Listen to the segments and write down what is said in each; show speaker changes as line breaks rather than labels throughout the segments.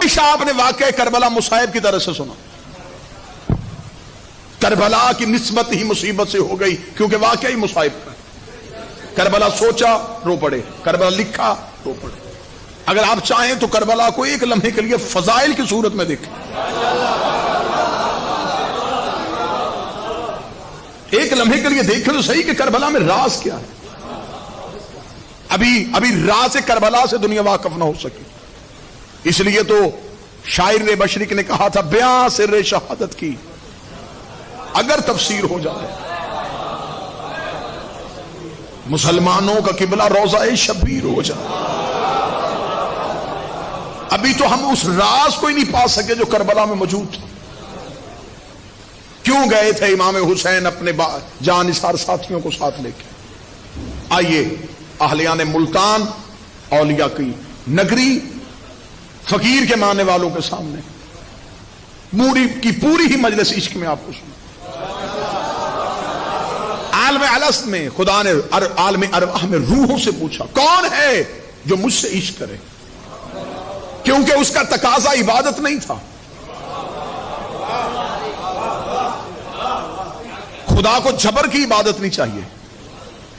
ہمیشہ آپ نے واقعہ کربلا مصائب کی طرح سے سنا. کربلا کی نسبت ہی مصیبت سے ہو گئی کیونکہ واقعہ ہی مصائب کا. کربلا سوچا رو پڑے, کربلا لکھا رو پڑے. اگر آپ چاہیں تو کربلا کو ایک لمحے کے لیے فضائل کی صورت میں دیکھیں. ایک لمحے کے لیے دیکھیں تو صحیح کہ کربلا میں راز کیا ہے. ابھی راز کربلا سے دنیا واقف نہ ہو سکی. اس لیے تو شاعر مشرق نے کہا تھا بیاں سر شہادت کی اگر تفسیر ہو جائے. مسلمانوں کا قبلہ روضہ شبیر ہو جائے. ابھی تو ہم اس راز کو ہی نہیں پا سکے جو کربلا میں موجود تھا. کیوں گئے تھے امام حسین اپنے جان نثار ساتھیوں کو ساتھ لے کے؟ آئیے اہلیان ملتان اولیاء کی نگری فقیر کے ماننے والوں کے سامنے پوری ہی مجلس عشق میں آپ کو سنا. عالم الست میں خدا نے عالم ارواح میں روحوں سے پوچھا کون ہے جو مجھ سے عشق کرے, کیونکہ اس کا تقاضا عبادت نہیں تھا. خدا کو جبر کی عبادت نہیں چاہیے,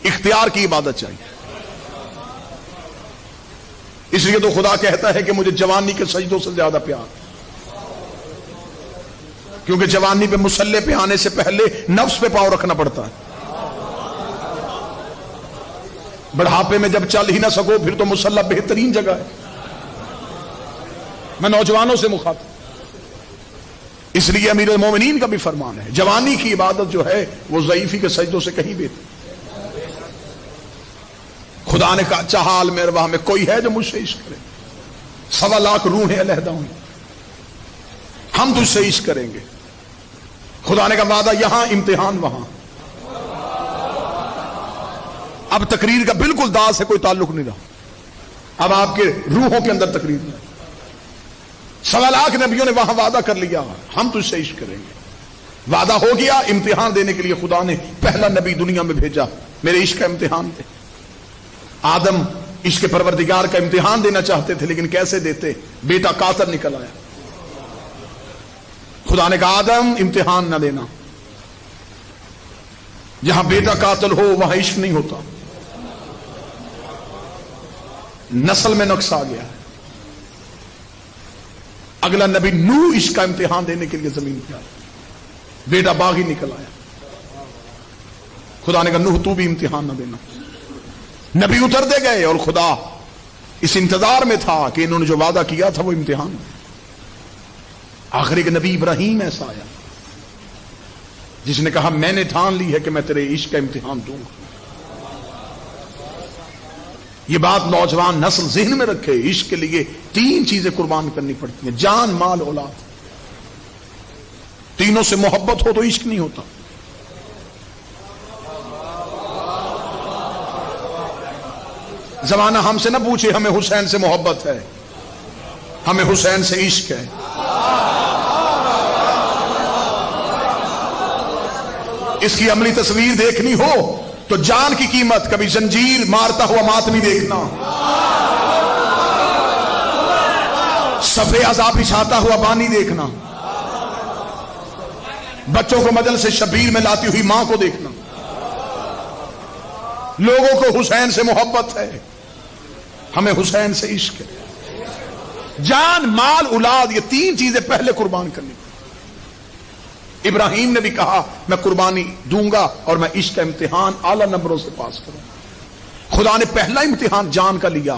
اختیار کی عبادت چاہیے. اس لیے تو خدا کہتا ہے کہ مجھے جوانی کے سجدوں سے زیادہ پیار, کیونکہ جوانی پہ مصلے پہ آنے سے پہلے نفس پہ پاؤں رکھنا پڑتا ہے. بڑھاپے میں جب چل ہی نہ سکو پھر تو مصلی بہترین جگہ ہے. میں نوجوانوں سے مخاطب, اس لیے امیر المومنین کا بھی فرمان ہے جوانی کی عبادت جو ہے وہ ضعیفی کے سجدوں سے کہیں بہتر. خدا نے کہا چاہا عالم ارواح میں کوئی ہے جو مجھ سے عشق کرے. 1.25 لاکھ روحیں علیحدہ ہوئی, ہم تجھ سے عشق کریں گے. خدا نے کہا وعدہ یہاں امتحان وہاں. اب تقریر کا بالکل داغ سے کوئی تعلق نہیں رہا, اب آپ کے روحوں کے اندر تقریر نہیں. 1.25 لاکھ نبیوں نے وہاں وعدہ کر لیا ہم تجھ سے عشق کریں گے. وعدہ ہو گیا. امتحان دینے کے لیے خدا نے پہلا نبی دنیا میں بھیجا, میرے عشق کا امتحان دے. آدم عشق پروردگار کا امتحان دینا چاہتے تھے لیکن کیسے دیتے؟ بیٹا قاتل نکل آیا. خدا نے کہا آدم امتحان نہ دینا, جہاں بیٹا قاتل ہو وہاں عشق نہیں ہوتا. نسل میں نقص آ گیا. اگلا نبی نوح عشق کا امتحان دینے کے لیے زمین پہ آیا, بیٹا باغی نکل آیا. خدا نے کہا نوح تو بھی امتحان نہ دینا. نبی اترتے گئے اور خدا اس انتظار میں تھا کہ انہوں نے جو وعدہ کیا تھا وہ امتحان. آخری کے نبی ابراہیم ایسا آیا جس نے کہا میں نے ٹھان لی ہے کہ میں تیرے عشق کا امتحان دوں گا. یہ بات نوجوان نسل ذہن میں رکھے. عشق کے لیے 3 چیزیں قربان کرنی پڑتی ہیں, جان مال اولاد. تینوں سے محبت ہو تو عشق نہیں ہوتا. زمانہ ہم سے نہ پوچھے ہمیں حسین سے محبت ہے, ہمیں حسین سے عشق ہے. اس کی عملی تصویر دیکھنی ہو تو جان کی قیمت کبھی زنجیر مارتا ہوا ماتمی دیکھنا, صفے عذاب بچھاتا ہوا بانی دیکھنا, بچوں کو مجلس شبیر میں لاتی ہوئی ماں کو دیکھنا. لوگوں کو حسین سے محبت ہے, ہمیں حسین سے عشق ہے. جان مال اولاد یہ 3 چیزیں پہلے قربان کرنی. ابراہیم نے بھی کہا میں قربانی دوں گا اور میں عشق کا امتحان اعلی نمبروں سے پاس کروں. خدا نے پہلا امتحان جان کا لیا,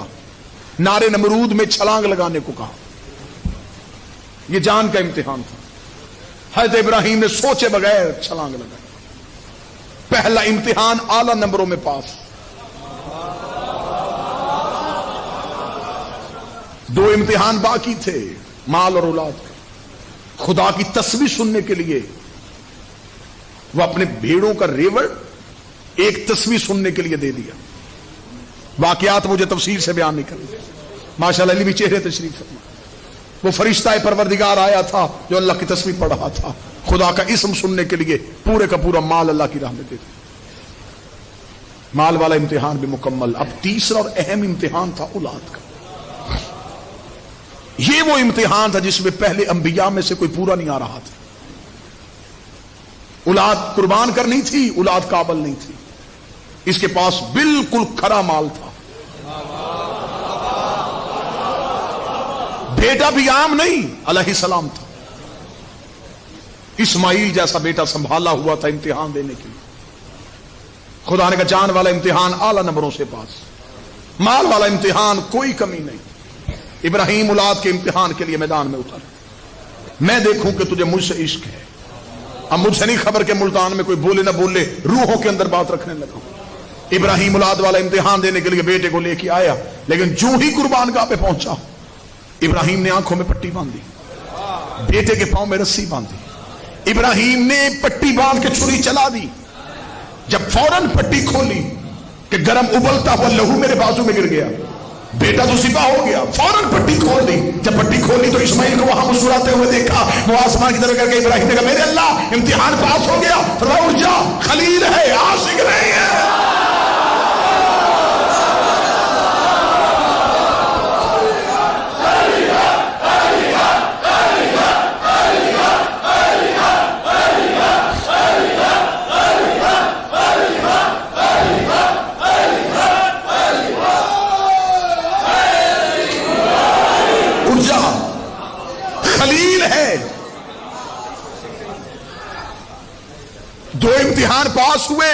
نارے نمرود میں چھلانگ لگانے کو کہا. یہ جان کا امتحان تھا. حضرت ابراہیم نے سوچے بغیر چھلانگ لگائی. پہلا امتحان اعلی نمبروں میں پاس. 2 امتحان باقی تھے, مال اور اولاد کا. خدا کی تسبیح سننے کے لیے وہ اپنے بھیڑوں کا ریوڑ ایک تسبیح سننے کے لیے دے دیا. واقعات مجھے تفصیل سے بیان نہیں کرنے. ماشاءاللہ علی بھی چہرے تشریف فرما. وہ فرشتہ پروردگار آیا تھا جو اللہ کی تسبیح پڑھ رہا تھا. خدا کا اسم سننے کے لیے پورے کا پورا مال اللہ کی راہ میں دے دیا. مال والا امتحان بھی مکمل. اب تیسرا اور اہم امتحان تھا اولاد کا. یہ وہ امتحان تھا جس میں پہلے انبیاء میں سے کوئی پورا نہیں آ رہا تھا. اولاد قربان کرنی تھی، اولاد قابل نہیں تھی. اس کے پاس بالکل کھرا مال تھا. بیٹا بھی عام نہیں، علیہ السلام تھا. اسماعیل جیسا بیٹا سنبھالا ہوا تھا امتحان دینے کے لیے. خدا نے کہا جان والا امتحان اعلی نمبروں سے پاس، مال والا امتحان کوئی کمی نہیں. ابراہیم اولاد کے امتحان کے لیے میدان میں اتر. میں دیکھوں کہ تجھے مجھ سے عشق ہے. اب مجھ سے نہیں خبر کہ ملتان میں کوئی بولے نہ بولے، روحوں کے اندر بات رکھنے لگا. ابراہیم اولاد والا امتحان دینے کے لیے بیٹے کو لے کے آیا، لیکن جو ہی قربان گاہ پہ پہنچا ابراہیم نے آنکھوں میں پٹی باندھی، بیٹے کے پاؤں میں رسی باندھی. ابراہیم نے پٹی باندھ کے چھری چلا دی. جب فوراً پٹی کھولی کہ گرم ابلتا ہوا لہو میرے بازو میں گر گیا. بیٹا تو سپاہ ہو گیا. فوراً پٹی کھول دی. جب پٹی کھولی تو اسماعیل کو وہاں مسکراتے ہوئے دیکھا. وہ آسمان کی طرف کر کے ابراہیم نے کہا میرے اللہ امتحان پاس ہو گیا. فرمایا اٹھ جا، خلیل ہے، عاشق نہیں ہے. خلیل ہے. دو امتحان پاس ہوئے،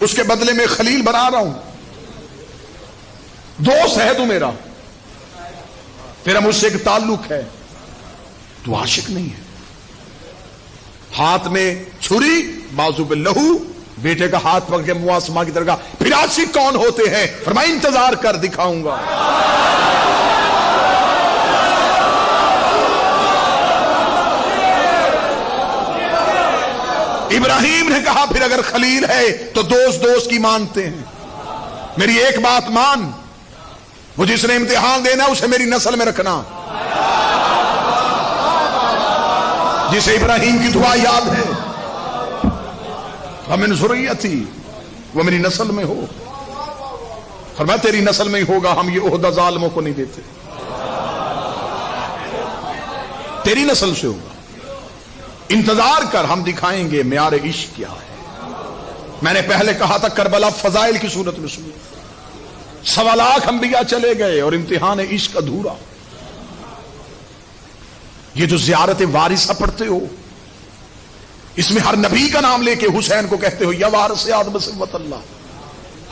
اس کے بدلے میں خلیل بنا رہا ہوں. دوست ہے تو میرا، تیرا مجھ سے ایک تعلق ہے. تو عاشق نہیں ہے. ہاتھ میں چھری، بازو پہ لہو، بیٹے کا ہاتھ پکڑ کے منہ آسمان کی طرف کہا پھر عاشق کون ہوتے ہیں؟ فرمایا انتظار کر دکھاؤں گا. ابراہیم نے کہا پھر اگر خلیل ہے تو دوست دوست کی مانتے ہیں. میری ایک بات مان، وہ جس نے امتحان دینا اسے میری نسل میں رکھنا. جسے ابراہیم کی دعا یاد ہے، وَمِن ذُرِّيَّتِي، وہ میری نسل میں ہو. فرمایا تیری نسل میں ہی ہوگا، ہم یہ عہدہ ظالموں کو نہیں دیتے، تیری نسل سے ہوگا. انتظار کر، ہم دکھائیں گے معیار عشق کیا ہے. میں نے پہلے کہا تھا کربلا فضائل کی صورت میں سنو. 1.25 لاکھ انبیاء چلے گئے اور امتحان عشق ادھورا. یہ جو زیارت وارثہ پڑھتے ہو، اس میں ہر نبی کا نام لے کے حسین کو کہتے ہو یا وارث آدم صبوت اللہ،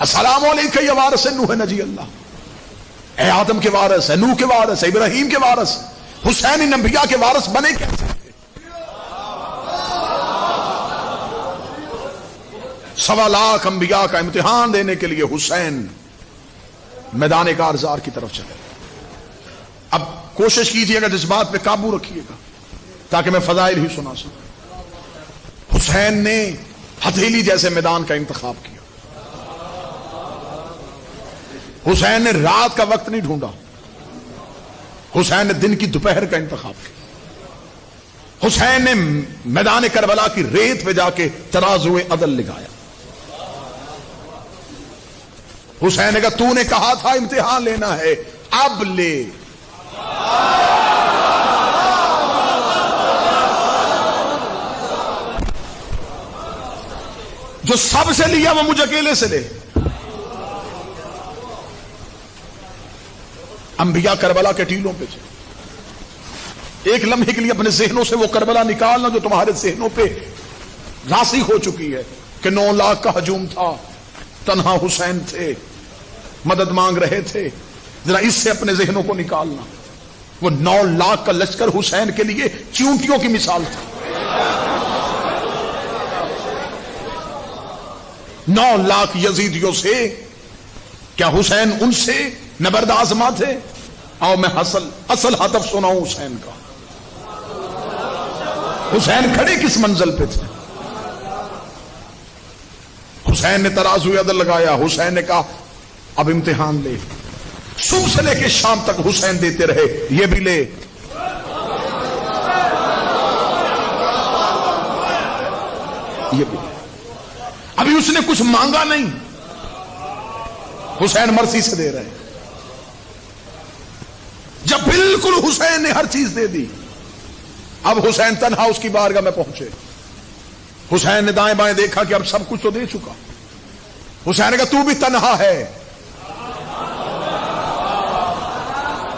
السلام علیکہ یا وارث نوح نجی اللہ. اے آدم کے وارث، ہے نوح کے وارث، ہے ابراہیم کے وارث. حسین ان انبیاء کے وارث بنے کیسے؟ 1.25 لاکھ انبیاء کا امتحان دینے کے لیے حسین میدان کارزار کی طرف چلے. اب کوشش کیجیے گا جذبات پہ قابو رکھیے گا تاکہ میں فضائل ہی سنا سکوں. حسین نے ہتھیلی جیسے میدان کا انتخاب کیا. حسین نے رات کا وقت نہیں ڈھونڈا، حسین نے دن کی دوپہر کا انتخاب کیا. حسین نے میدان کربلا کی ریت پہ جا کے ترازو عدل لگایا. حسین نے کہا تو نے کہا تھا امتحان لینا ہے، اب لے. جو سب سے لیا وہ مجھ اکیلے سے لے. انبیاء کربلا کے ٹیلوں پہ تھے. ایک لمحے کے لیے اپنے ذہنوں سے وہ کربلا نکالنا جو تمہارے ذہنوں پہ راسخ ہو چکی ہے کہ 9 لاکھ کا ہجوم تھا، تنہا حسین تھے، مدد مانگ رہے تھے. ذرا اس سے اپنے ذہنوں کو نکالنا. وہ 9 لاکھ کا لشکر حسین کے لیے چیونٹیوں کی مثال تھا. 9 لاکھ یزیدیوں سے کیا حسین ان سے نبرد آزما تھے؟ آؤ میں اصل ہدف سناؤں حسین کا. حسین کھڑے کس منزل پہ تھے؟ حسین نے ترازو عدل لگایا. حسین نے کہا اب امتحان لے. صبح سے لے کے شام تک حسین دیتے رہے، یہ بھی لے. یہ بھی. ابھی اس نے کچھ مانگا نہیں، حسین مرضی سے دے رہے. جب بالکل حسین نے ہر چیز دے دی، اب حسین تنہا اس کی بارگاہ میں پہنچے. حسین نے دائیں بائیں دیکھا کہ اب سب کچھ تو دے چکا. حسین نے کہا تو بھی تنہا ہے.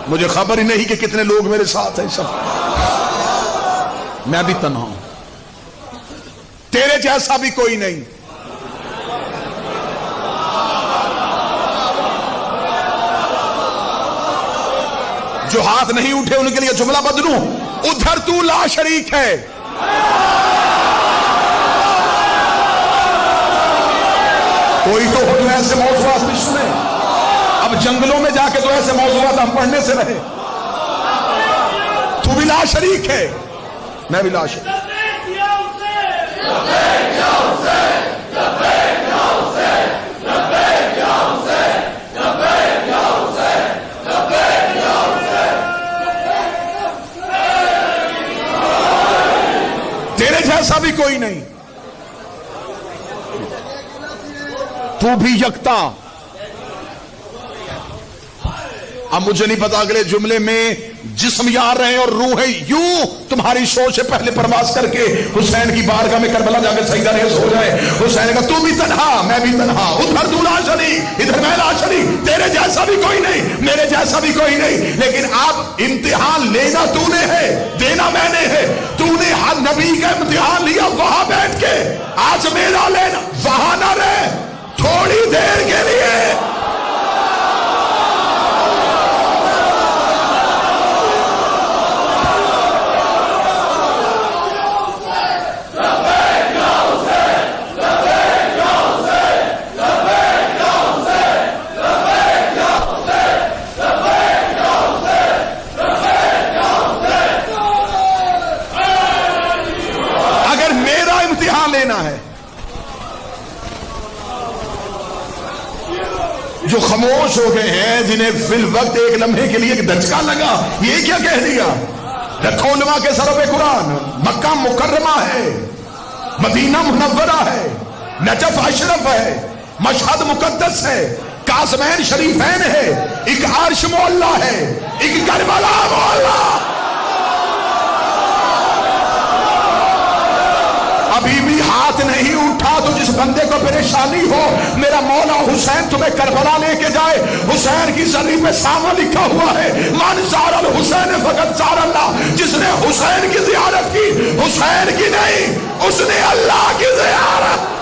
مجھے خبر ہی نہیں کہ کتنے لوگ میرے ساتھ ہیں. سب میں بھی تنہا ہوں، تیرے جیسا بھی کوئی نہیں. جو ہاتھ نہیں اٹھے ان کے لیے جملہ بدلوں، ادھر تو لا شریک ہے. کوئی تو ہو جو ایسے موضوعات بھی سنے. اب جنگلوں میں جا کے تو ایسے موضوعات ہم پڑھنے سے رہے. تو بھی لا شریک ہے، میں بھی لا شریک. تیرے جیسا بھی کوئی نہیں، تو بھی یکتا. اب مجھے نہیں پتا اگلے جملے میں جسم یار رہے اور روحیں یوں تمہاری سوچ سے پہلے پرواز کر کے حسین کی بارگاہ میں کربلا جا کے سجدہ ریز ہو جائے. حسین نے کہا تو بھی تنہا میں بھی تنہا، ادھر تو لا شریک ادھر میں لا شریک. تیرے جیسا بھی کوئی نہیں، میرے جیسا بھی کوئی نہیں. لیکن اب امتحان لینا تو نے ہے، دینا میں نے ہے. تو نے ہر نبی کا امتحان لیا وہاں بیٹھ کے، آج میرا لینا. وہاں نہ رہے تھوڑی دیر کے لیے. جو خاموش ہو گئے ہیں، جنہیں فی الوقت ایک لمحے کے لیے ایک دھچکا لگا، یہ کیا کہہ دیا؟ رکھو علماء کے سروں پہ قرآن. مکہ مکرمہ ہے، مدینہ منورہ ہے، نجف اشرف ہے، مشہد مقدس ہے، قاسمین شریفین ہے، ایک عرش معلیٰ ہے، ایک کربلا معلیٰ. ابھی بھی ہاتھ نہیں اٹھا تو جس بندے کو پریشانی ہو، میرا مولا حسین تمہیں کربلا لے کے جائے. حسین کی زری پہ سامنے لکھا ہوا ہے من زار الحسین فقط زار اللہ. جس نے حسین کی زیارت کی، حسین کی نہیں، اس نے اللہ کی زیارت.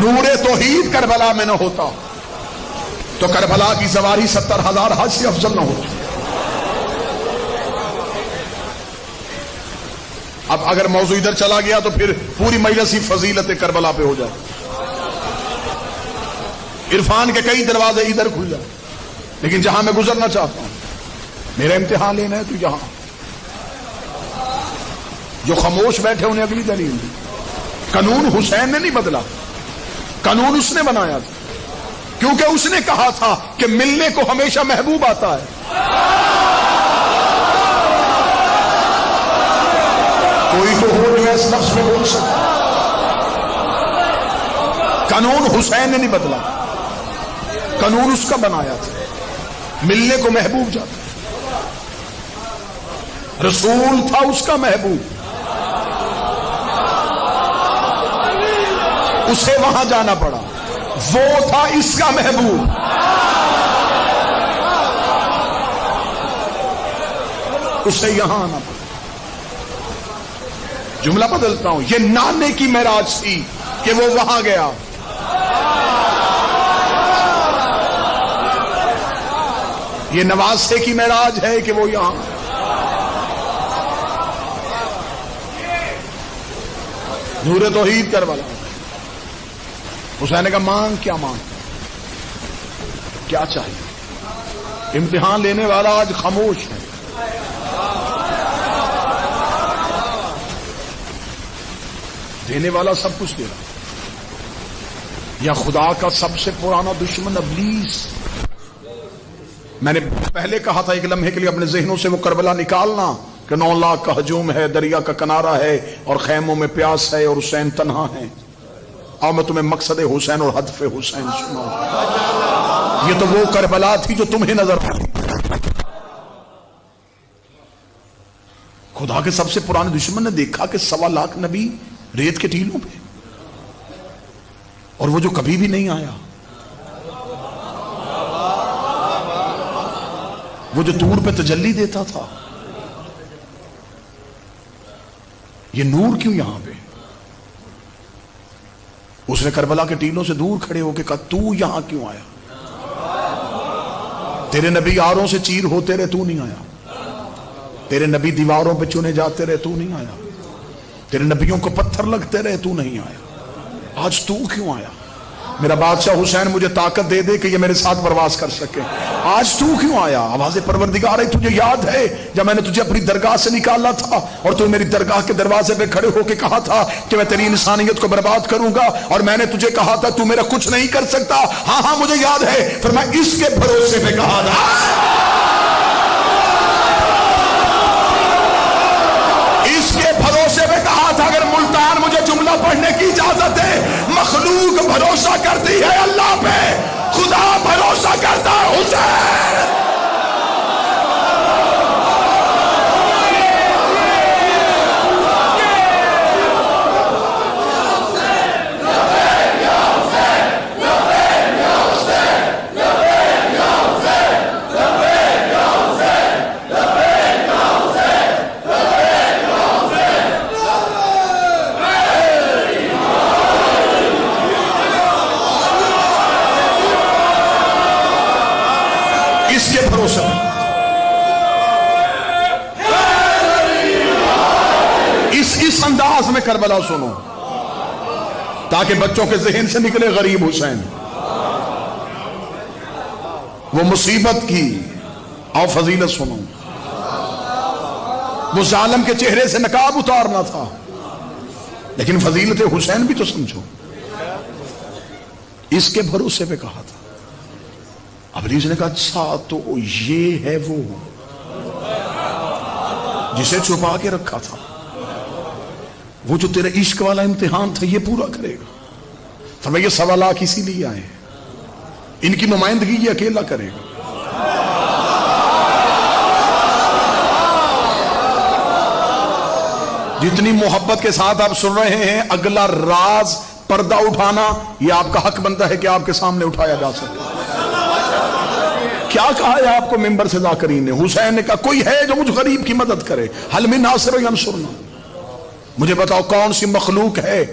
نور توحید کربلا میں نہ ہوتا تو کربلا کی سواری 70,000 حج سے افضل نہ ہوتی. اب اگر موضوع ادھر چلا گیا تو پھر پوری مجلس ہی فضیلت کربلا پہ ہو جائے. عرفان کے کئی دروازے ادھر کھل جائے، لیکن جہاں میں گزرنا چاہتا ہوں، میرا امتحان لینا ہے تو یہاں. جو خاموش بیٹھے انہیں اگلی دلیل دی. قانون حسین نے نہیں بدلا، قانون اس نے بنایا تھا، کیونکہ اس نے کہا تھا کہ ملنے کو ہمیشہ محبوب آتا ہے. کوئی تو ہو جو اس لفظ میں بول سکتا. قانون حسین نے نہیں بدلا، قانون اس کا بنایا تھا. ملنے کو محبوب جاتا، رسول تھا اس کا محبوب، اسے وہاں جانا پڑا. وہ تھا اس کا محبوب، اسے یہاں آنا پڑا. جملہ بدلتا ہوں، یہ نانے کی معراج تھی کہ وہ وہاں گیا. یہ نواسے کی معراج ہے کہ وہ یہاں. نور توحید کربلا. حسین کا مانگ کیا مانگ، کیا چاہیے؟ امتحان لینے والا آج خاموش ہے. دینے والا سب کچھ دے رہا. یا خدا کا سب سے پرانا دشمن ابلیس. میں نے پہلے کہا تھا ایک لمحے کے لیے اپنے ذہنوں سے وہ کربلا نکالنا کہ 9 لاکھ کا ہجوم ہے، دریا کا کنارہ ہے اور خیموں میں پیاس ہے اور حسین تنہا ہے. اور میں تمہیں مقصد حسین اور ہدف حسین سناؤں. یہ تو وہ کربلا تھی جو تمہیں نظر آتی. خدا کے سب سے پرانے دشمن نے دیکھا کہ 1.25 لاکھ نبی ریت کے ٹیلوں پہ، اور وہ جو کبھی بھی نہیں آیا، وہ جو طور پہ تجلی دیتا تھا، یہ نور کیوں یہاں پہ؟ اس نے کربلا کے ٹیلوں سے دور کھڑے ہو کے کہا تو یہاں کیوں آیا؟ تیرے نبی آروں سے چیر ہوتے رہے، تو نہیں آیا. تیرے نبی دیواروں پہ چنے جاتے رہے، تو نہیں آیا. تیرے نبیوں کو پتھر لگتے رہے، تو نہیں آیا. آج تو کیوں آیا؟ میرا بادشاہ حسین مجھے طاقت دے دے کہ یہ میرے ساتھ پرواز کر سکے. آج تو کیوں آیا؟ آواز پروردگار ہے. تجھے یاد ہے جب میں نے تجھے اپنی درگاہ سے نکالا تھا اور تو میری درگاہ کے دروازے پہ کھڑے ہو کے کہا تھا کہ میں تیری انسانیت کو برباد کروں گا، اور میں نے تجھے کہا تھا تو میرا کچھ نہیں کر سکتا. ہاں مجھے یاد ہے. پھر میں اس کے بھروسے پہ کہا تھا، اس کے بھروسے پہ کہا تھا اگر ملتان مجھے جملہ پڑھنے کی اجازت ہے، مخلوق بھروسہ کرتی ہے اللہ پہ، خدا بھروسہ کرتا ہے حسین. اس کے بھروسے اس انداز میں کربلا سنو تاکہ بچوں کے ذہن سے نکلے غریب حسین. وہ مصیبت کی اور فضیلت سنو. وہ ظالم کے چہرے سے نقاب اتارنا تھا، لیکن فضیلت حسین بھی تو سمجھو. اس کے بھروسے پہ کہا تھا. ابلیس نے کہا اچھا تو یہ ہے وہ جسے چھپا کے رکھا تھا، وہ جو تیرے عشق والا امتحان تھا یہ پورا کرے گا. فرمایا یہ 1.25 لاکھ اسی لیے آئے، ان کی نمائندگی یہ اکیلا کرے گا. جتنی محبت کے ساتھ آپ سن رہے ہیں، اگلا راز پردہ اٹھانا یہ آپ کا حق بنتا ہے کہ آپ کے سامنے اٹھایا جا سکے. کیا کہا ہے آپ کو ممبر سے ذاکرین نے؟ حسین نے کہا کوئی ہے جو مجھ غریب کی مدد کرے؟ حل من ناصر ینصرنا. مجھے بتاؤ کون سی مخلوق ہے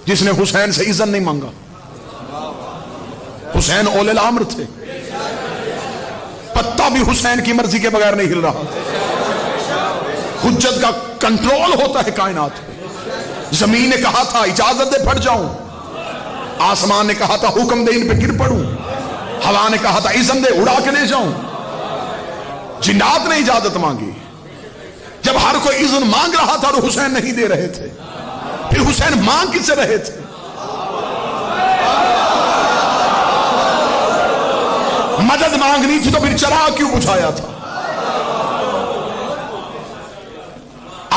جس نے حسین سے اذن نہیں مانگا؟ حسین اولے الامر تھے، پتہ بھی حسین کی مرضی کے بغیر نہیں ہل رہا. حجت کا کنٹرول ہوتا ہے کائنات. زمین نے کہا تھا اجازت دے پھٹ جاؤں، آسمان نے کہا تھا حکم دے ان پہ گر پڑوں، ہوا نے کہا تھا اذن دے اڑا کے لے جاؤں، جنات نے اجازت مانگی. جب ہر کوئی اذن مانگ رہا تھا تو حسین نہیں دے رہے تھے. پھر حسین مانگ کس سے رہے تھے؟ مدد مانگنی تھی تو پھر چراغ کیوں بجھایا تھا؟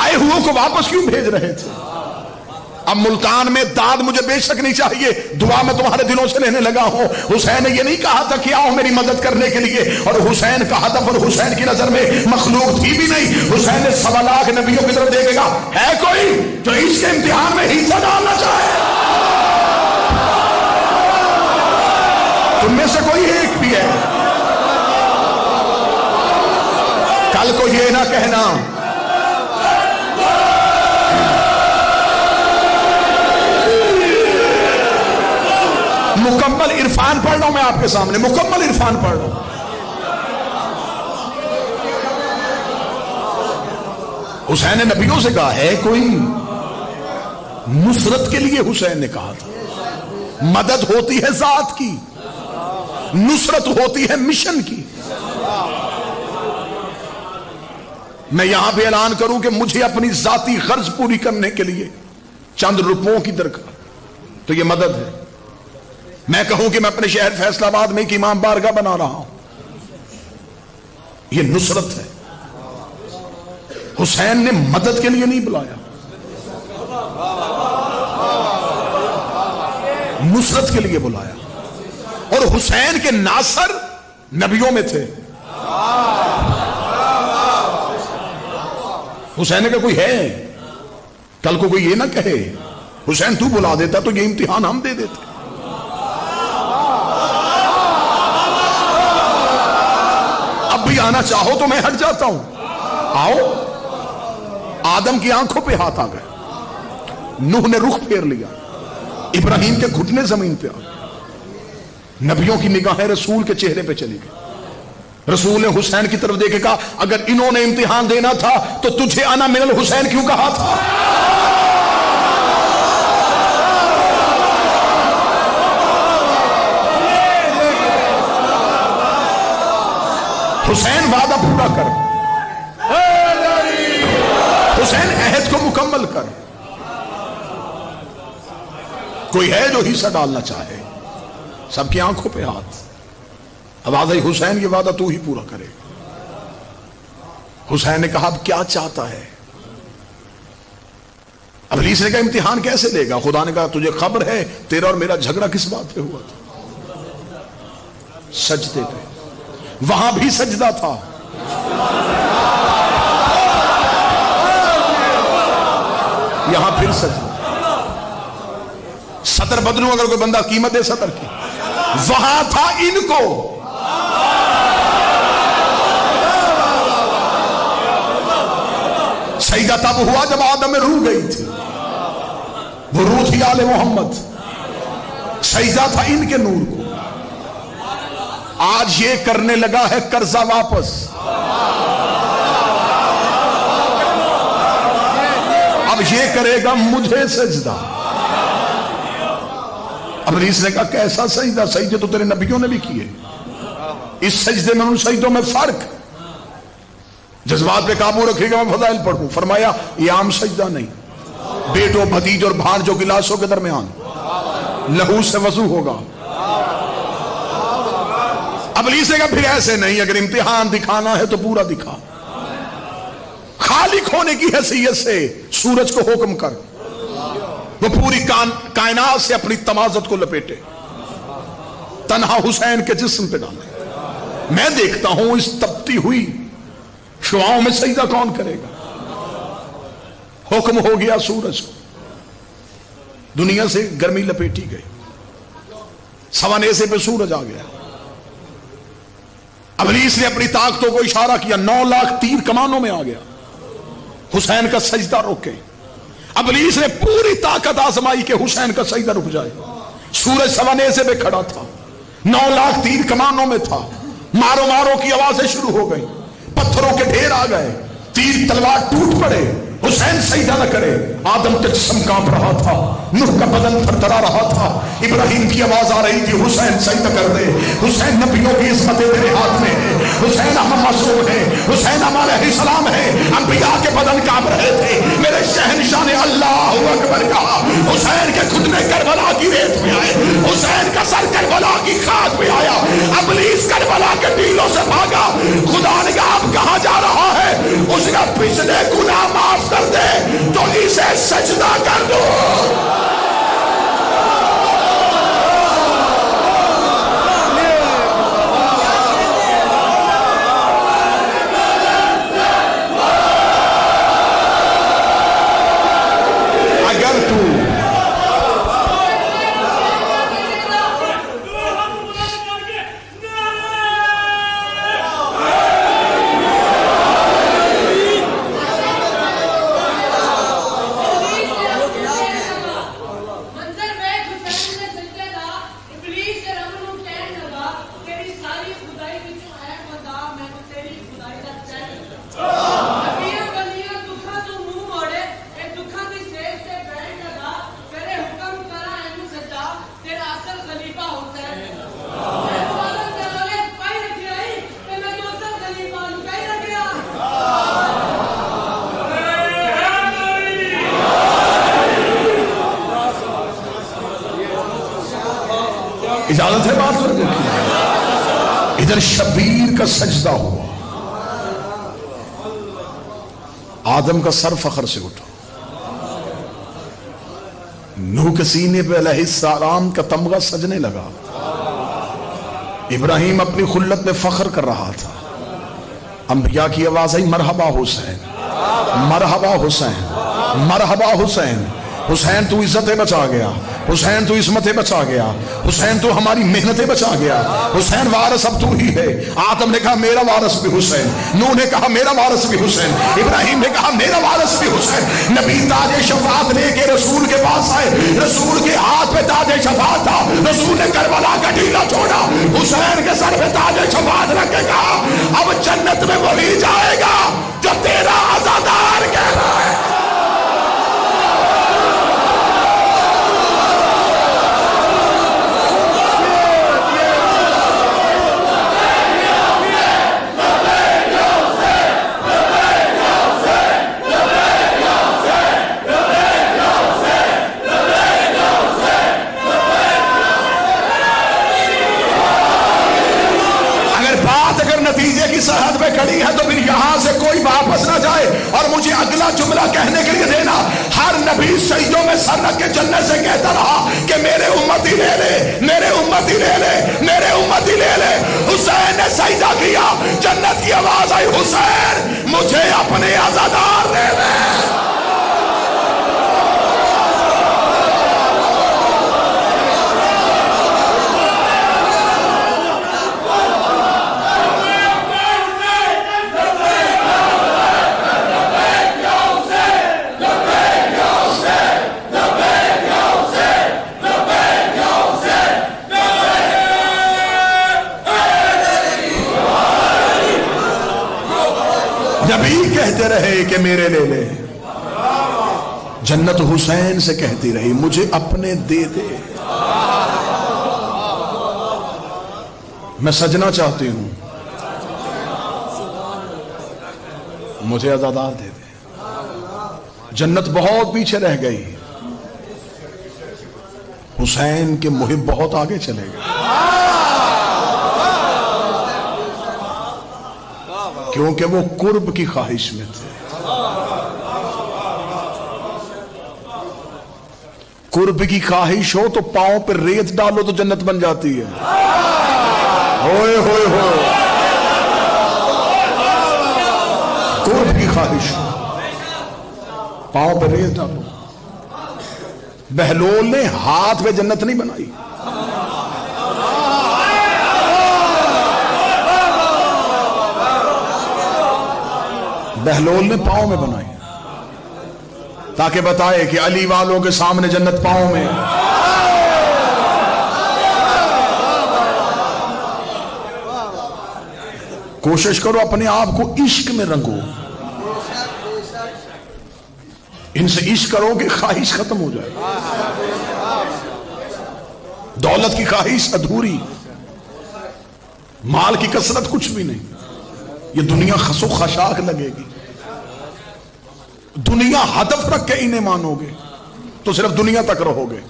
آئے ہوئے کو واپس کیوں بھیج رہے تھے؟ اب ملتان میں داد مجھے بے شک نہیں چاہیے، دعا میں تمہارے دلوں سے لینے لگا ہوں. حسین نے یہ نہیں کہا تھا کہ آؤ میری مدد کرنے کے لیے، اور حسین کا ہدف اور حسین کی نظر میں مخلوق تھی بھی نہیں. حسین نے 1.25 لاکھ نبیوں کی طرف دیکھے گا ہے کوئی جو اس کے امتحان میں حصہ ڈالنا چاہے؟ تم میں سے کوئی ایک بھی ہے؟ کل کو یہ نہ کہنا مکمل عرفان پڑھ رہا ہوں میں آپ کے سامنے، مکمل عرفان پڑھ رہا ہوں. حسین نے نبیوں سے کہا ہے کوئی؟ نصرت کے لیے حسین نے کہا تھا. مدد ہوتی ہے ذات کی، نصرت ہوتی ہے مشن کی. میں یہاں بھی اعلان کروں کہ مجھے اپنی ذاتی غرض پوری کرنے کے لیے چند روپوں کی درکار، تو یہ مدد ہے. میں کہوں کہ میں اپنے شہر فیصل آباد میں ایک امام بارگاہ بنا رہا ہوں، یہ نصرت ہے۔ حسین نے مدد کے لیے نہیں بلایا، نصرت کے لیے بلایا۔ اور حسین کے ناصر نبیوں میں تھے۔ حسین کا کوئی ہے، کل کو کوئی یہ نہ کہے حسین تو بلا دیتا تو یہ امتحان ہم دے دیتے۔ اب بھی آنا چاہو تو میں ہٹ جاتا ہوں، آؤ۔ آدم کی آنکھوں پہ ہاتھ آ گئے، نوح نے رخ پھیر لیا، ابراہیم کے گھٹنے زمین پہ آ گئے، نبیوں کی نگاہیں رسول کے چہرے پہ چلی گئی۔ رسول نے حسین کی طرف دیکھ کے کہا اگر انہوں نے امتحان دینا تھا تو تجھے انا من الحسین کیوں کہا تھا؟ حسین وعدہ پورا کر، حسین عہد کو مکمل کر۔ کوئی ہے جو حصہ ڈالنا چاہے؟ سب کی آنکھوں پہ ہاتھ۔ آواز آئی حسین یہ وعدہ تو ہی پورا کرے۔ حسین نے کہا اب کیا چاہتا ہے؟ ابلیس نے کہا امتحان کیسے لے گا؟ خدا نے کہا تجھے خبر ہے تیرا اور میرا جھگڑا کس بات پہ ہوا تھا؟ سجدے پہ۔ وہاں بھی سجدہ تھا، یہاں پھر سجدہ۔ سطر بدلوں اگر کوئی بندہ قیمت دے سطر کی، وہاں تھا ان کو۔ سجدہ تب ہوا جب آدم میں روح گئی تھی، وہ روح تھی آل محمد۔ سجدہ تھا ان کے نور کو۔ آج یہ کرنے لگا ہے قرضہ واپس۔ اب یہ کرے گا مجھے سجدہ۔ ابلیس نے کہا کیسا سجدہ؟ سجدے تو تیرے نبیوں نے بھی کیے، اس سجدے میں ان سجدوں میں فرق۔ جذبات پہ قابو رکھے گا، میں فضائل پڑھوں۔ فرمایا یہ عام سجدہ نہیں، بیٹوں بھتیج اور بھانجوں گلاسوں کے درمیان لہو سے وضو ہوگا۔ ابلیس نے کہا پھر ایسے نہیں، اگر امتحان دکھانا ہے تو پورا دکھا۔ خالق ہونے کی حیثیت سے سورج کو حکم کر وہ پوری کائنات سے اپنی تمازت کو لپیٹے، تنہا حسین کے جسم پہ ڈالے۔ میں دیکھتا ہوں اس تپتی ہوئی شعاؤں میں سجدہ کون کرے گا؟ حکم ہو گیا سورج کو، دنیا سے گرمی لپیٹی گئی، سوانیسے پہ سورج آ گیا۔ ابلیس نے اپنی طاقتوں کو اشارہ کیا، 9 لاکھ تیر کمانوں میں آ گیا، حسین کا سجدہ روکے۔ ابلیس نے پوری طاقت آزمائی کہ حسین کا سجدہ رک جائے۔ سورج سوانیسے پہ کھڑا تھا، 9 لاکھ تیر کمانوں میں تھا، مارو مارو کی آوازیں شروع ہو گئی، پتھروں کے ڈھیر آ گئے، تیر تلوار ٹوٹ پڑے، حسین سجدہ نہ کرے۔ آدم کا جسم کانپ رہا تھا، نوح کا بدن تھرتھرا رہا تھا، ابراہیم کی آواز آ رہی تھی حسین سجدہ کر دے۔ حسین نبیوں کی عصمتیں تیرے ہاتھ میں ہیں، حسین ہم معصوم ہیں، حسین ہمارے علیہ السلام ہے۔ انبیاء کے بدن کانپ رہے تھے، میرے شہنشاہ نے اللہ اکبر کہا۔ حسین کے گھٹنے کربلا کی ریت میں آئے، حسین کا سر کربلا کی خاک میں آیا، ابلیس کربلا کے ٹیلوں سے بھاگا۔ خدا نے کہا آپ کہاں جا رہا ہے؟ اس کا پچھلے گناہ معاف کر دے تو اسے سجدہ کر دو۔ اجازت ہے بات کرنے کی؟ ادھر شبیر کا سجدہ ہوا، آدم کا سر فخر سے اٹھا، نوح کے سینے پہ علیہ السلام کا تمغہ سجنے لگا، ابراہیم اپنی خلت میں فخر کر رہا تھا، انبیاء کی آواز آئی مرحبا حسین، مرحبا حسین، مرحبا حسین، حسین تو عزتیں بچا گیا، حسین تو عصمتیں بچا گیا، حسین تو ہماری محنتیں بچا گیا، حسین وارث اب تو ہی ہے۔ آدم نے کہا میرا وارث بھی حسین، نوح نے کہا میرا وارث بھی حسین، ابراہیم نے کہا میرا وارث بھی حسین۔ نبی تاج شفاعت لے کے رسول کے پاس آئے، رسول کے ہاتھ پہ تاج شفاعت تھا، رسول نے کربلا کا ٹیلا چھوڑا، حسین کے سر پہ تاج شفاعت رکھ کے کہا اب جنت میں وہی جائے گا جو تیرا عزادار کہہ رہا ہے۔ نتیجے کی سرحد پہ کھڑی ہے تو پھر یہاں سے کوئی واپس نہ جائے، اور مجھے اگلا جملہ کہنے کے لیے دینا، ہر نبی سجدوں میں سر رکھ کے جنت سے کہتا رہا کہ میرے امتی لے لے، میرے امتی لے لے، میرے امتی لے لے۔ حسین نے سجدہ کیا، جنت کی آواز آئی حسین مجھے اپنے عزادار لے لے۔ نبی کہتے رہے کہ میرے لے لے، جنت حسین سے کہتی رہی مجھے اپنے دے دے، میں سجنا چاہتی ہوں مجھے عزادار دے دے۔ جنت بہت پیچھے رہ گئی، حسین کے محب بہت آگے چلے گئے، کیونکہ وہ قرب کی خواہش میں تھے۔ قرب کی خواہش ہو تو پاؤں پہ ریت ڈالو تو جنت بن جاتی ہے۔ ہوئے ہوئے ہوئے قرب کی خواہش ہو، پاؤں پہ ریت ڈالو۔ بہلول نے ہاتھ پہ جنت نہیں بنائی، بہلول نے پاؤں میں بنائی، تاکہ بتائے کہ علی والوں کے سامنے جنت پاؤں میں۔ کوشش کرو اپنے آپ کو عشق میں رنگو، ان سے عشق کرو کہ خواہش ختم ہو جائے۔ دولت کی خواہش ادھوری، مال کی کثرت کچھ بھی نہیں، یہ دنیا خس و خشاک لگے گی۔ دنیا ہدف رکھ کے انہیں مانو گے تو صرف دنیا تک رہو گے،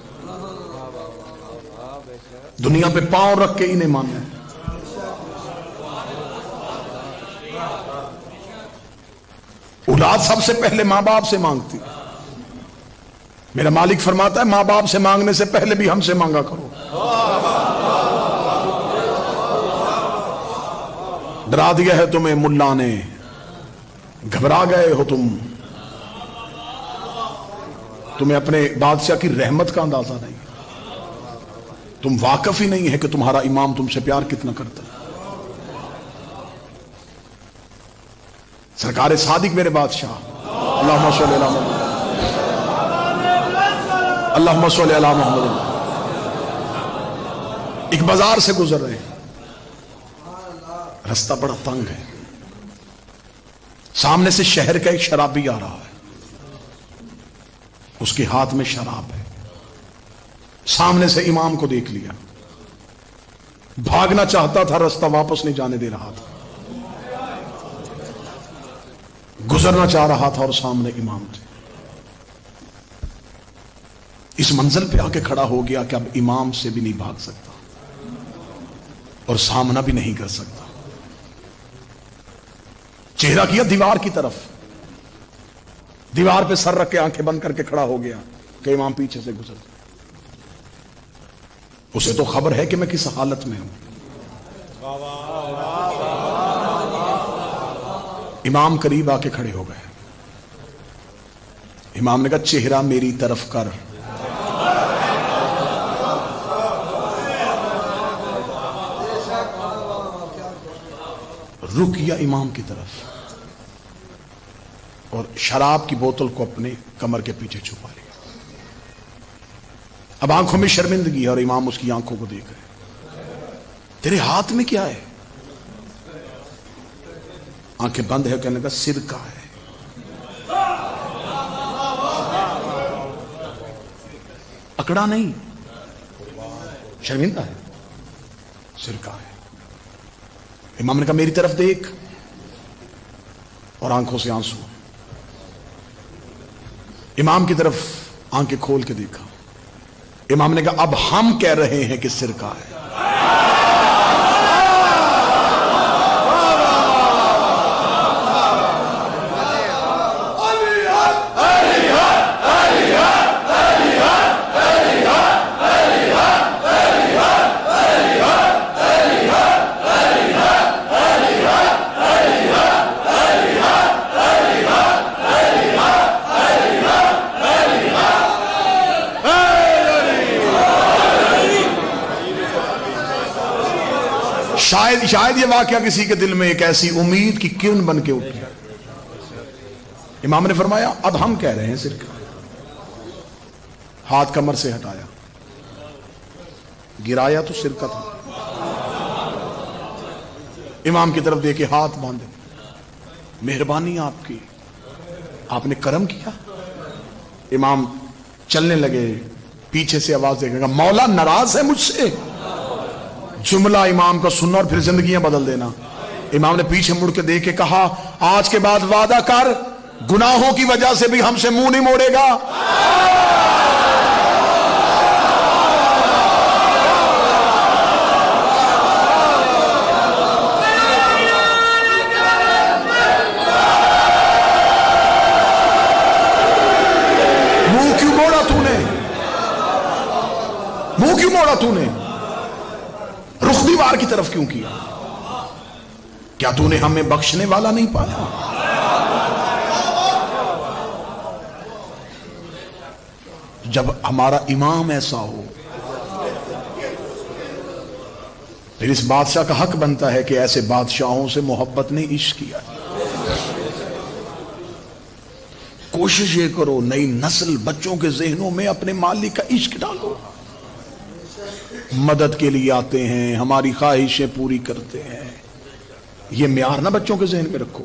دنیا پہ پاؤں رکھ کے انہیں مانو۔ اولاد سب سے پہلے ماں باپ سے مانگتی، میرا مالک فرماتا ہے ماں باپ سے مانگنے سے پہلے بھی ہم سے مانگا کرو۔ ڈرا دیا ہے تمہیں ملا نے، گھبرا گئے ہو تمہیں اپنے بادشاہ کی رحمت کا اندازہ نہیں، تم واقف ہی نہیں ہے کہ تمہارا امام تم سے پیار کتنا کرتا ہے۔ سرکار صادق میرے بادشاہ اللہم صلی علی محمد، اللہم صلی علی محمد، ایک بازار سے گزر رہے ہیں، رستہ بڑا تنگ ہے، سامنے سے شہر کا ایک شرابی آ رہا ہے، اس کے ہاتھ میں شراب ہے، سامنے سے امام کو دیکھ لیا، بھاگنا چاہتا تھا، رستہ واپس نہیں جانے دے رہا تھا، گزرنا چاہ رہا تھا اور سامنے امام تھے۔ اس منزل پہ آ کے کھڑا ہو گیا کہ اب امام سے بھی نہیں بھاگ سکتا، اور سامنا بھی نہیں کر سکتا. چہرہ کیا دیوار کی طرف, دیوار پہ سر رکھ کے آنکھیں بند کر کے کھڑا ہو گیا کہ امام پیچھے سے گزر. اسے تو خبر ہے کہ میں کس حالت میں ہوں. امام قریب آ کے کھڑے ہو گئے. امام نے کہا چہرہ میری طرف کر. رک گیا امام کی طرف اور شراب کی بوتل کو اپنے کمر کے پیچھے چھپا لیا. اب آنکھوں میں شرمندگی ہے اور امام اس کی آنکھوں کو دیکھ رہے. تیرے ہاتھ میں کیا ہے؟ آنکھیں بند ہے, کہنے کا سرکہ ہے. اکڑا نہیں, شرمندہ ہے, سرکہ ہے. امام نے کہا میری طرف دیکھ, اور آنکھوں سے آنسو. امام کی طرف آنکھیں کھول کے دیکھا. امام نے کہا اب ہم کہہ رہے ہیں کہ سرکہ ہے. شاید یہ واقعہ کسی کے دل میں ایک ایسی امید کی کرن بن کے اٹھی. امام نے فرمایا اب ہم کہہ رہے ہیں سرکہ. ہاتھ کمر سے ہٹایا, گرایا تو سرکہ تھا. امام کی طرف دیکھے, ہاتھ باندھے. مہربانی آپ کی, آپ نے کرم کیا. امام چلنے لگے. پیچھے سے آواز دے گا مولا ناراض ہے مجھ سے. جملہ امام کا سننا اور پھر زندگیاں بدل دینا. امام نے پیچھے مڑ کے دیکھ کے کہا آج کے بعد وعدہ کر گناہوں کی وجہ سے بھی ہم سے منہ نہیں موڑے گا. منہ کیوں موڑا تو نے, منہ کیوں موڑا تو نے, رخ دیوار کی طرف کیوں کیا؟ کیا تو نے ہمیں بخشنے والا نہیں پایا؟ جب ہمارا امام ایسا ہو پھر اس بادشاہ کا حق بنتا ہے کہ ایسے بادشاہوں سے محبت نے عشق کیا. کوشش یہ کرو نئی نسل بچوں کے ذہنوں میں اپنے مالک کا عشق ڈالو. مدد کے لیے آتے ہیں, ہماری خواہشیں پوری کرتے ہیں, یہ معیار نہ بچوں کے ذہن میں رکھو.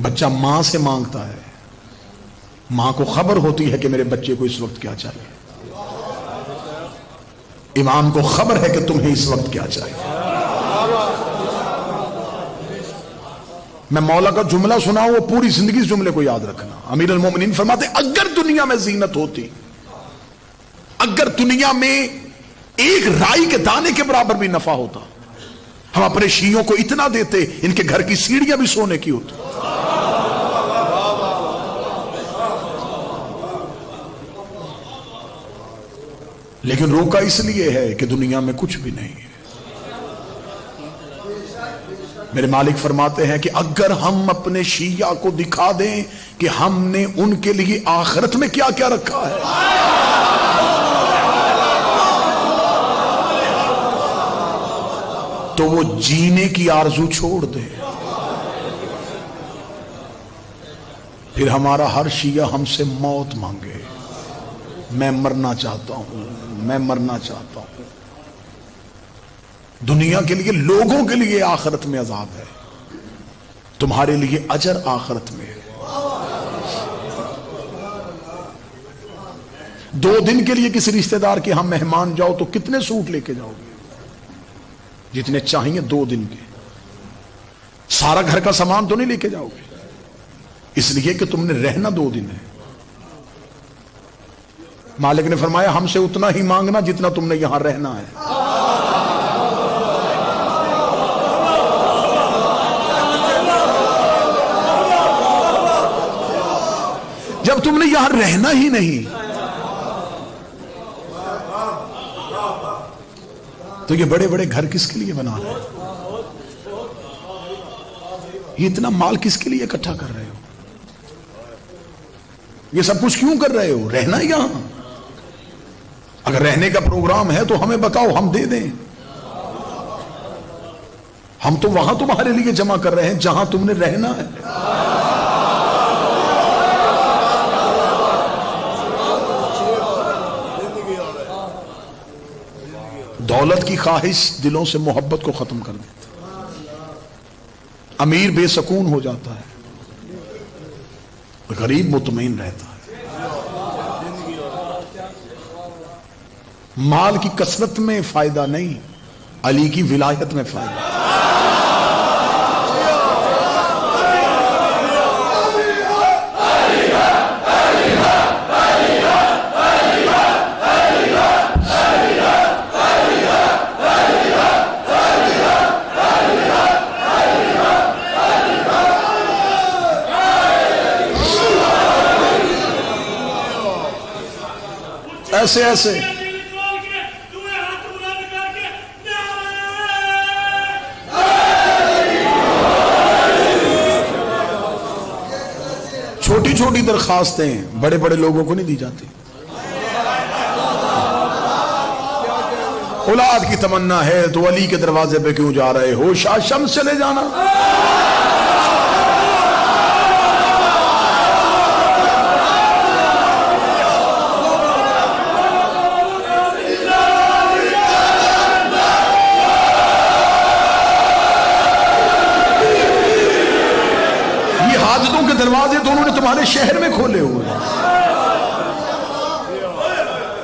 بچہ ماں سے مانگتا ہے, ماں کو خبر ہوتی ہے کہ میرے بچے کو اس وقت کیا چاہیے. امام کو خبر ہے کہ تمہیں اس وقت کیا چاہیے. میں مولا کا جملہ سناؤں, وہ پوری زندگی اس جملے کو یاد رکھنا. امیر المومنین فرماتے اگر دنیا میں زینت ہوتی, اگر دنیا میں ایک رائی کے دانے کے برابر بھی نفع ہوتا, ہم اپنے شیعوں کو اتنا دیتے ان کے گھر کی سیڑھیاں بھی سونے کی ہوتی. لیکن روکا اس لیے ہے کہ دنیا میں کچھ بھی نہیں ہے. میرے مالک فرماتے ہیں کہ اگر ہم اپنے شیعہ کو دکھا دیں کہ ہم نے ان کے لیے آخرت میں کیا کیا رکھا ہے, تو وہ جینے کی آرزو چھوڑ دے. پھر ہمارا ہر شیعہ ہم سے موت مانگے, میں مرنا چاہتا ہوں, میں مرنا چاہتا ہوں. دنیا کے لیے, لوگوں کے لیے آخرت میں عذاب ہے, تمہارے لیے اجر آخرت میں ہے. 2 دن کے لیے کسی رشتہ دار کے ہاں مہمان جاؤ تو کتنے سوٹ لے کے جاؤ گے؟ جتنے چاہیے 2 دن کے. سارا گھر کا سامان تو نہیں لے کے جاؤ گے, اس لیے کہ تم نے رہنا 2 دن ہے. مالک نے فرمایا ہم سے اتنا ہی مانگنا جتنا تم نے یہاں رہنا ہے. تم نے یہاں رہنا ہی نہیں تو یہ بڑے بڑے گھر کس کے لیے بنا رہے ہو؟ یہ اتنا مال کس کے لیے اکٹھا کر رہے ہو؟ یہ سب کچھ کیوں کر رہے ہو؟ رہنا یہاں. اگر رہنے کا پروگرام ہے تو ہمیں بتاؤ، ہم دے دیں. ہم تو وہاں تمہارے لیے جمع کر رہے ہیں جہاں تم نے رہنا ہے. دولت کی خواہش دلوں سے محبت کو ختم کر دیتی. امیر بے سکون ہو جاتا ہے، غریب مطمئن رہتا ہے. مال کی کثرت میں فائدہ نہیں، علی کی ولایت میں فائدہ. ایسے ایسے چھوٹی چھوٹی درخواستیں بڑے بڑے لوگوں کو نہیں دی جاتی. اولاد کی تمنا ہے تو علی کے دروازے پہ کیوں جا رہے ہو؟ شاہ شمس چلے جانا. کے دروازے تو انہوں نے تمہارے شہر میں کھولے ہوئے ہیں.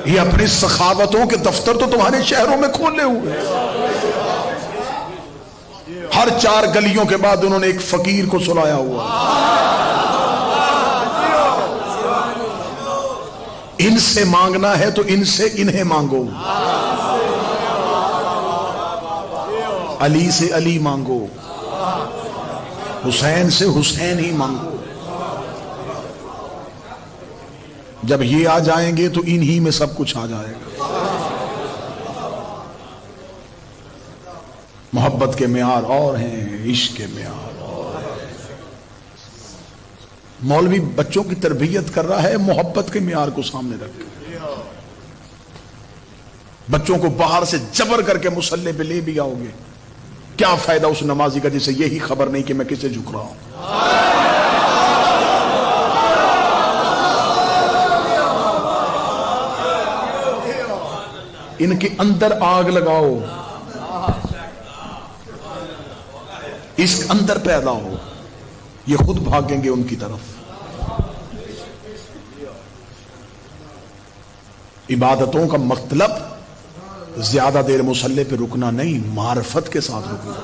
یہ اپنی سخاوتوں کے دفتر تو تمہارے شہروں میں کھولے ہوئے ہیں. ہر 4 گلیوں کے بعد انہوں نے ایک فقیر کو سلایا ہوا. ان سے مانگنا ہے تو ان سے انہیں مانگو. علی سے علی مانگو، حسین سے حسین ہی مانگو. جب یہ آ جائیں گے تو انہی میں سب کچھ آ جائے گا. محبت کے معیار اور ہیں، عشق کے معیار اور ہیں. مولوی بچوں کی تربیت کر رہا ہے محبت کے معیار کو سامنے رکھ کے. بچوں کو باہر سے جبر کر کے مصلی پہ لے بھی آؤ گے، کیا فائدہ اس نمازی کا جسے یہی خبر نہیں کہ میں کسے جھک رہا ہوں. ان کے اندر آگ لگاؤ، اس اندر پیدا ہو، یہ خود بھاگیں گے ان کی طرف. عبادتوں کا مطلب زیادہ دیر مصلی پہ رکنا نہیں، معرفت کے ساتھ رکنا.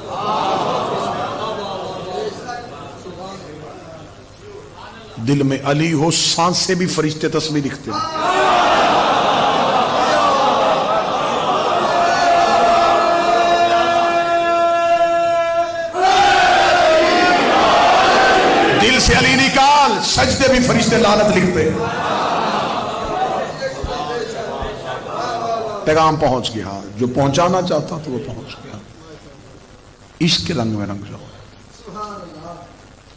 دل میں علی ہو، سانس سے بھی فرشتے تسبیح لکھتے ہیں. دل سے علی نکال، سجدے بھی فرشتے لعنت لکھتے ہیں. پیغام پہنچ گیا، جو پہنچانا چاہتا تو وہ پہنچ گیا. عشق کے رنگ میں رنگ جاؤ.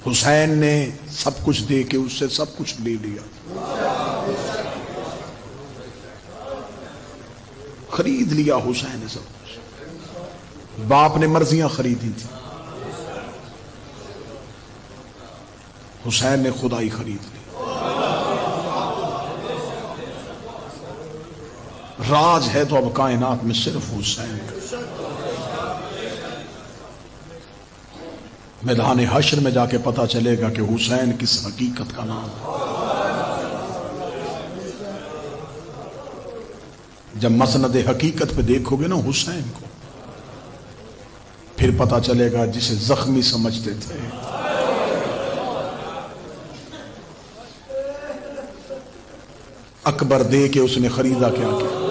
حسین نے سب کچھ دے کے اس سے سب کچھ لے لیا، خرید لیا حسین نے سب کچھ. باپ نے مرضیاں خریدی تھی، حسین نے خدائی خرید لی. راج ہے تو اب کائنات میں صرف حسین کا. میدان حشر میں جا کے پتا چلے گا کہ حسین کس حقیقت کا نام ہے. جب مسند حقیقت پہ دیکھو گے نا حسین کو، پھر پتا چلے گا جسے زخمی سمجھتے تھے اکبر دے کے اس نے خریدا کیا کیا.